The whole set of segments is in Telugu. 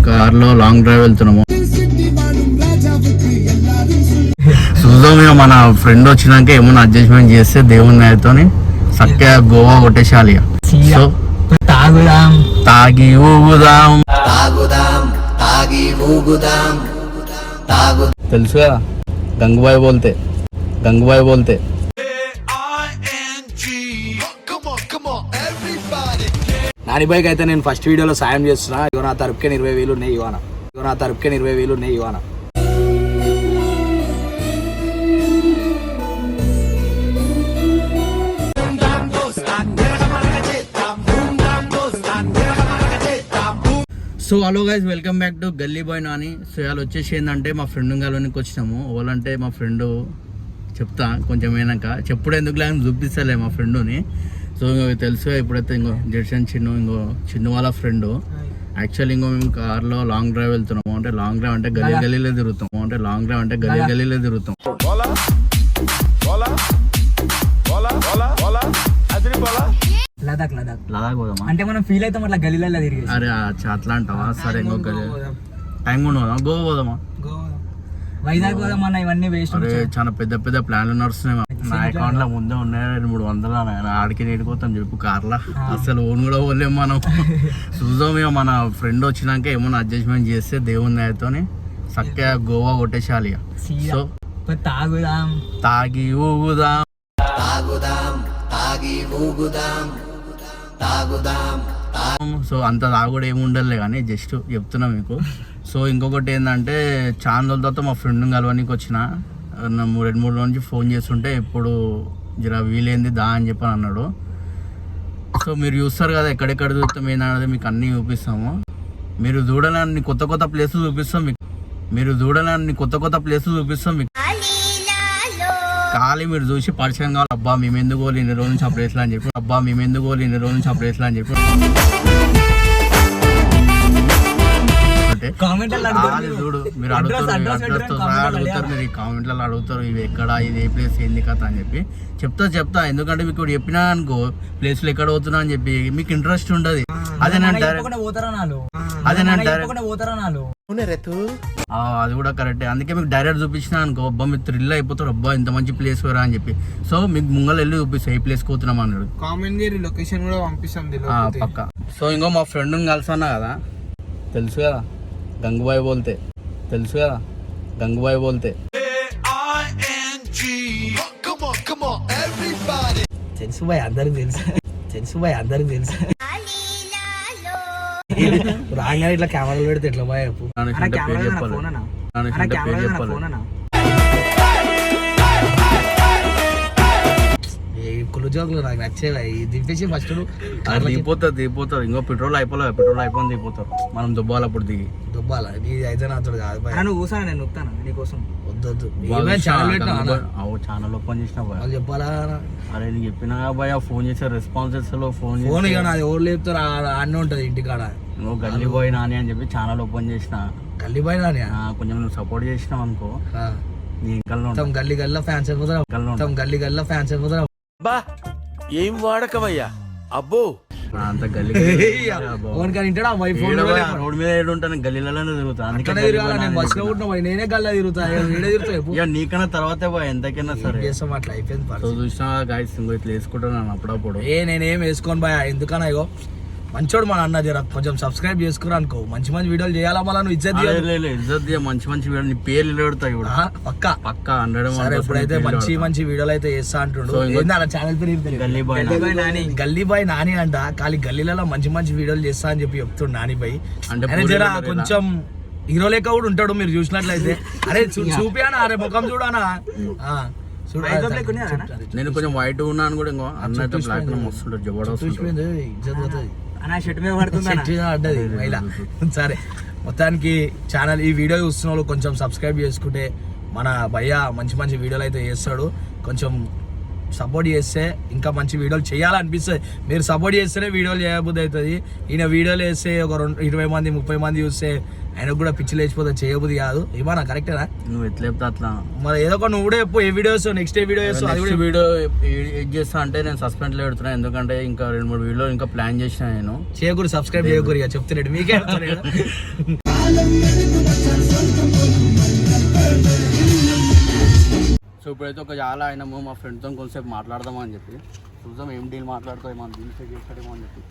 కార్లో లాంగ్ డ్రైవ్ వెళ్తున్నాము. చూద్దాం ఇక మన ఫ్రెండ్ వచ్చినాక ఏమన్నా అడ్జస్ట్మెంట్ చేస్తే దేవుని దయతోని చక్కగా గోవా కొట్టేసాలి. సో తాగుదాం తాగి ఊగుదాం తెలుసు కదా గంగుబాయ్ బోల్తే నాని బైక్ అయితే నేను ఫస్ట్ వీడియోలో సాయం చేస్తున్నా. ఇగో నా తరపుకే 20,000 ఉన్నాయి ఇవాన. So hello guys, welcome back to Galli boy Nani. So ఇవాళ వచ్చేసి ఏంటంటే మా ఫ్రెండ్ కలవనికి వచ్చినాము. ఓలంటే మా ఫ్రెండ్ చెప్తా కొంచెం అయినాక, చెప్పుడు ఎందుకు లేని చూపిస్తలే మా ఫ్రెండ్ని. సో ఇంకో తెలుసుగా ఇప్పుడైతే ఇంకో జడ్సన్ చిన్ను వాళ్ళ ఫ్రెండ్. యాక్చువల్లీ ఇంకో మేము కార్లో లాంగ్ డ్రైవ్ వెళ్తున్నాము. అంటే లాంగ్ డ్రైవ్ అంటే గల్లీలో తిరుగుతాం. లదాఖ్ పోదామా అంటే మనం ఫీల్ అవుతాం అట్లా గలీలలో తిరిగి. అరే అట్లా అంటావా? సరే ఇంకో టైం కూడా గోవా పోదామా, వైజాగ్ పోదామన్నా, ఇవన్నీ వేస్ట్. అరే చాలా పెద్ద ప్లాన్లు నడుస్తున్నాయి. నా అకౌంట్ లో ముందే ఉన్నాయి 200-300. ఆడికి నేడుకోతాం చెప్పు కార్లా. అసలు ఓన్ కూడా పోలేము మనం. చూద్దాం ఇక మన ఫ్రెండ్ వచ్చినాక ఏమన్నా అడ్జస్ట్మెంట్ చేస్తే దేవుని దయతోని చక్కగా గోవా కొట్టేసాలి. సో తాగుదాం తాగి ఊగుదాం. సో అంత తాగుడు ఏమి ఉండలే కానీ జస్ట్ చెప్తున్నా మీకు. సో ఇంకొకటి ఏంటంటే, చాలా రోజుల తర్వాత మా ఫ్రెండ్ కలవడానికి వచ్చిన. 2-3 రోజుల నుంచి ఫోన్ చేస్తుంటే ఎప్పుడు జర వీలైంది దా అని చెప్పని అన్నాడు. సో మీరు చూస్తారు కదా ఎక్కడెక్కడ చూస్తాం ఏంటనేది మీకు అన్నీ చూపిస్తాము. మీరు చూడాలని కొత్త ప్లేసెస్ చూపిస్తాం మీకు. ఖాళీ మీరు చూసి పరిచయం కావాలి. అబ్బా మేము ఎందుకు పోలే ఇన్ని రోజుల నుంచి ఆ ప్లేస్లో అని చెప్పి చూడు. మీరు అడుగుతారు మీరు ఈ కామెంట్లలో అడుగుతారు ఇవి ఎక్కడ, ఇది ఏ ప్లేస్, ఏంది కథ అని చెప్పి చెప్తా. ఎందుకంటే మీకు చెప్పినా అనుకో ప్లేస్లు ఎక్కడ పోతున్నా అని చెప్పి మీకు ఇంట్రెస్ట్ ఉండదు. అదే అది కూడా కరెక్టే. అందుకే మీకు డైరెక్ట్ చూపించినా అనుకో, అబ్బా మీరు థ్రిల్ అయిపోతారు, అబ్బా ఇంత మంచి ప్లేస్ వేరా అని చెప్పి. సో మీకు ముంగల్ వెళ్ళి చూపిస్తాం ఏ ప్లేస్ పోతున్నాం అన్నాడు. లొకేషన్ కూడా పంపిస్తాం పక్క. సో ఇంకో మా ఫ్రెండ్ కలిసానా కదా, తెలుసు కదా గంగుబాయ్ బోల్తే. తెలుసు బాయ్ అందరికి తెలుసు. రాగానే ఇట్లా కెమెరాలు పెడితే ఎట్లా బాయ్ కులజోకులు నాకు నచ్చేవి. దింపేసి ఫస్ట్ దిగిపోతారు. ఇంకో పెట్రోల్ అయిపోయింది దిగిపోతారు. మనం దుబ్బాలి అప్పుడు దుబ్బాల అయితే నాతో కాదు. నువ్వు కూర్చొని నేను నొక్కుతాను నీకోసం. వద్దు ఛానల్ ఓపెన్ చేసిన వాళ్ళు చెప్పాలా? అరే నీకు చెప్పినా భయ ఫోన్ చేసే రెస్పాన్స్ చేస్తా. ఫోన్ ఇక నాది ఎవరు లేపుతారు అన్నీ ఉంటుంది ఇంటికాడ. నువ్వు గల్లీ బాయ్ నాని అని చెప్పి ఛానల్ ఓపెన్ చేసిన. గల్లీ బాయ్ నాని కొంచెం నువ్వు సపోర్ట్ చేసినావు అనుకో, గల్లీ ఫ్యాన్స్ అయిపోతారు. ఏం వాడకవయ్యా అబ్బో. అంత గల్లీ రోడ్ మీద ఉంటాను, గల్లీలలోనే తిరుగుతాను. నేనే గల్లా తిరుగుతా. నీకన్నా తర్వాతే పోయి ఎంతకైనా సరే అట్లా అయిపోయింది. చూసినా గాయస్ ఇంకో ఇట్లా వేసుకుంటున్నాను అప్పుడప్పుడు. నేనేం వేసుకోను బాయ్, ఎందుకన్నా ఇగో మంచోడు మన అన్న. జర కొంచెం సబ్స్క్రైబ్ చేసుకురా అనుకో, మంచి వీడియోలు చేయాలా. మళ్ళీ నువ్వు ఇజ్జత్ మంచి వీడియో నీ పేర్లు పెడతాయి పక్క 100. సరే ఇప్పుడైతే మంచి వీడియోలు అయితే చేస్తా అంటుండు. ఛానల్ పేరు గల్లీ బాయ్ నాని అంట. ఖాళీ గల్లీలలో మంచి వీడియోలు చేస్తా అని చెప్పి చెప్తుండు నాని బాయ్. అంటే జర కొంచెం హీరో లెక్క కూడా ఉంటాడు మీరు చూసినట్లయితే. అరే చూపియానా, అరే ముఖం చూడానా. నేను కొంచెం వైట్ ఉన్నాను కూడా. ఇంకో అన్నట్టు బ్లాక్ వస్తుంటాడు జబర్దస్త్. సరే మొత్తానికి ఛానల్ ఈ వీడియో చూస్తున్న వాళ్ళు కొంచెం సబ్స్క్రైబ్ చేసుకుంటే మన భయ్య మంచి వీడియోలు అయితే చేస్తాడు. కొంచెం సపోర్ట్ చేస్తే ఇంకా మంచి వీడియోలు చేయాలనిపిస్తుంది. మీరు సపోర్ట్ చేస్తేనే వీడియోలు చేయబుద్ధి అవుతుంది. ఈయన వీడియోలు వేస్తే ఒక 20 మంది 30 మంది చూస్తే ఆయనకు కూడా పిచ్చి లేచిపోతే చేయబుద్ధి కాదు. ఏమన్నా కరెక్టేనా? నువ్వు ఎట్లా చెప్తా అట్లా మరి ఏదో ఒక నువ్వు కూడా చెప్పు, ఏ వీడియోస్ నెక్స్ట్ ఏ వీడియో చేస్తావు? అది కూడా వీడియో ఏం చేస్తా అంటే నేను సస్పెండ్లో పెడుతున్నా, ఎందుకంటే ఇంకా 2-3 వీడియోలు ఇంకా ప్లాన్ చేసిన నేను. చేయకూరి సబ్స్క్రైబ్ చేయకూరి ఇక చెప్తున్నాడు మీకే చెప్తున్నాడు. సో ఇప్పుడైతే ఒక చాలా అయినాము మా ఫ్రెండ్తో కొంచెంసేపు మాట్లాడదామని చెప్పి చూద్దాం ఏం డీల్ మాట్లాడుతాం, ఏమన్నా డీల్ సెట్ చేస్తాడేమో అని చెప్పి.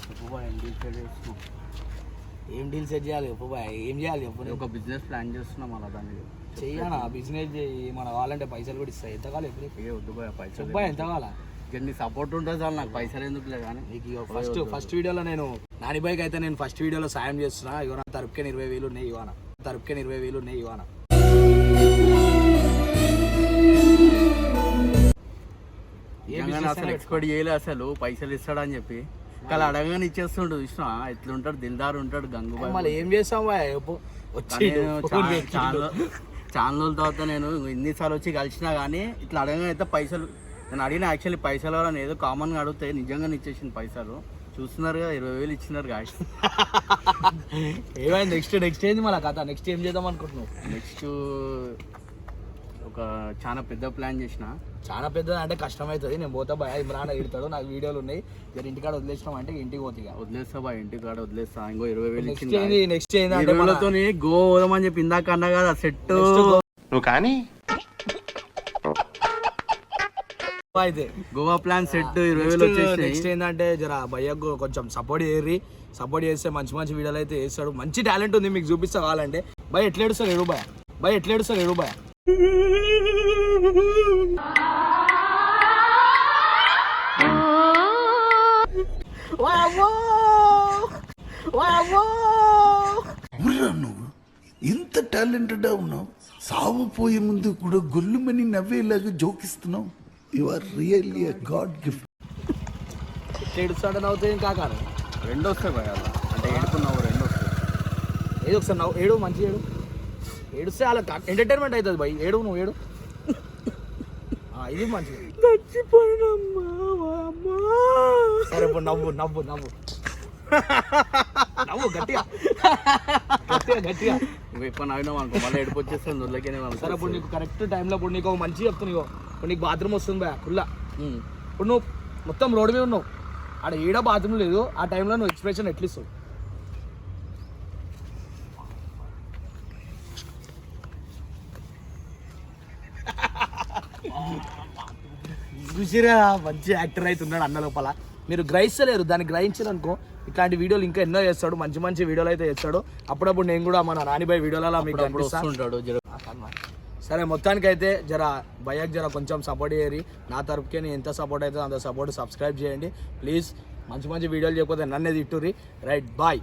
చెప్పు బాయ్, ఏం డీల్ సెట్ చేస్తున్నాం? ఏం డీల్ సెట్ చేయాలి చెప్పు బాయ్, ఏం చేయాలి చెప్పు. ఒక బిజినెస్ ప్లాన్ చేస్తున్నాం అలా దానికి. చెయ్యనా బిజినెస్ చేయి, మన వాళ్ళంటే పైసలు కూడా ఇస్తాయి. ఎంత కావాలి ఎప్పుడు? ఏ వద్దు బాయ్ పైసలు. చెప్పు బాయ్ ఎంత కావాలా? నీ సపోర్ట్ ఉంటుంది చాలు, నాకు పైసలు ఎందుకులే కానీ. నీకు ఫస్ట్ వీడియోలో నేను నాని బైక్ అయితే నేను ఫస్ట్ వీడియోలో సాయం చేస్తున్నా. ఇవన్న తరపుకే 20,000 ఉన్నాయి. ఇవాన తరపుకే 20,000 ఉన్నాయి. ఇవాన అసలు ఎక్స్పెక్ట్ చేయలే అసలు పైసలు ఇస్తాడని చెప్పి. కానీ అడగగానే ఇచ్చేస్తుండు. చూసినా ఎట్లుంటాడు, దిల్దార్ ఉంటాడు గంగుబాయ్. మళ్ళీ ఏం చేస్తాం బాయ్ వచ్చి చాలా రోజుల తర్వాత నేను ఎన్నిసార్లు వచ్చి కలిసినా కానీ ఇట్లా అడగగానే అయితే పైసలు నేను అడిగిన. యాక్చువల్లీ పైసలు అని ఏదో కామన్గా అడిగితే నిజంగానే ఇచ్చేసింది పైసలు. చూస్తున్నారు కదా 20,000 ఇచ్చినారు గాయ. ఏమైంది నెక్స్ట్ ఏంది మళ్ళీ కథ? నెక్స్ట్ ఏం చేద్దాం అనుకుంటున్నావు? నెక్స్ట్ ఒక చాలా పెద్ద ప్లాన్ చేసిన. చాలా పెద్ద అంటే కష్టం అవుతుంది. నేను పోతా బాయ్, ఇమ్రాన్ ఎడతాడు, నాకు వీడియోలు ఉన్నాయి. జర ఇంటికాడ వదిలేసినాం అంటే ఇంటికి పోతా. వదిలేస్తా బాయ్, ఇంటికాడ వదిలేస్తా. ఇంకో 20,000 నెక్స్ట్ ఏంది అంటే వాళ్ళతో గో పోదామని చెప్పి ఇందాక అన్నా కదా సెట్ నువ్వు కానీ అయితే గోవా ప్లాన్ సెట్ 20,000 నెక్స్ట్ ఏంటంటే జర భయ్యకు కొంచెం సపోర్ట్ చేస్తే మంచి మంచి వీడియోలు అయితే వేస్తాడు. మంచి టాలెంట్ ఉంది, మీకు చూపిస్తా కావాలంటే. భయ్ ఎట్లా ఏడుస్తారు ఏడు భయ్ ఎట్లా ఏడుస్తారు ఏడు భయ. నువ్వు ఇంత టాలెంటెడ్ ఉన్నావు, సావుపోయే ముందు కూడా గొల్లుమని నవ్వేలాగా జోకిస్తున్నావు. You are really a god gift. ఎట్లా ఏడుస్తాడు నవ్వుతాయి కాక? 2 వస్తాయి భయ, అంటే ఏడుకున్నావు 2 వస్తాయి. ఏదో ఒకసారి నవ్వు, ఏడు మంచి ఏడుస్తే అలా ఎంటర్టైన్మెంట్ అవుతుంది భయ్. ఏడు నువ్వు ఏడు, ఇది మంచిది. సరే ఇప్పుడు నవ్వు నవ్వు నవ్వు నవ్వు గట్టిగా గట్టిగా. నువ్వు ఎక్కువ నవ్వినావు అనుకో మళ్ళీ ఏడుపు వచ్చేస్తుంది వదిలేకనే. సరే ఇప్పుడు నీకు కరెక్ట్ టైంలో ఇప్పుడు నీకు ఒక మంచి చెప్తాను. ఇప్పుడు నీకు బాత్రూమ్ వస్తుంది భయ ఫుల్లా. ఇప్పుడు నువ్వు మొత్తం రోడ్డు మీద ఉన్నావు, ఆడ ఏడా బాత్రూమ్ లేదు. ఆ టైంలో నువ్వు ఎక్స్ప్రెషన్ ఎట్లా ఇస్తావు? చూసిరా మంచి యాక్టర్ అవుతున్నాడు అన్న లోపల. మీరు గ్రహిస్తలేరు, దాన్ని గ్రహించారనుకో ఇట్లాంటి వీడియోలు ఇంకా ఎన్నో చేస్తాడు. మంచి మంచి వీడియోలు అయితే చేస్తాడు. అప్పుడప్పుడు నేను కూడా మన నానిబాయ్ వీడియోలలో మీకు వస్తుంటాడు. సరే మొత్తానికి అయితే జర భయ్యకి జర కొంచెం సపోర్ట్ చేయరి. నా తరపుకే నేను ఎంత సపోర్ట్ అవుతుందో అంత సపోర్ట్. సబ్స్క్రైబ్ చేయండి ప్లీజ్. మంచి మంచి వీడియోలు చేయకపోతే నన్నే తిట్టుర్రి. Right bye.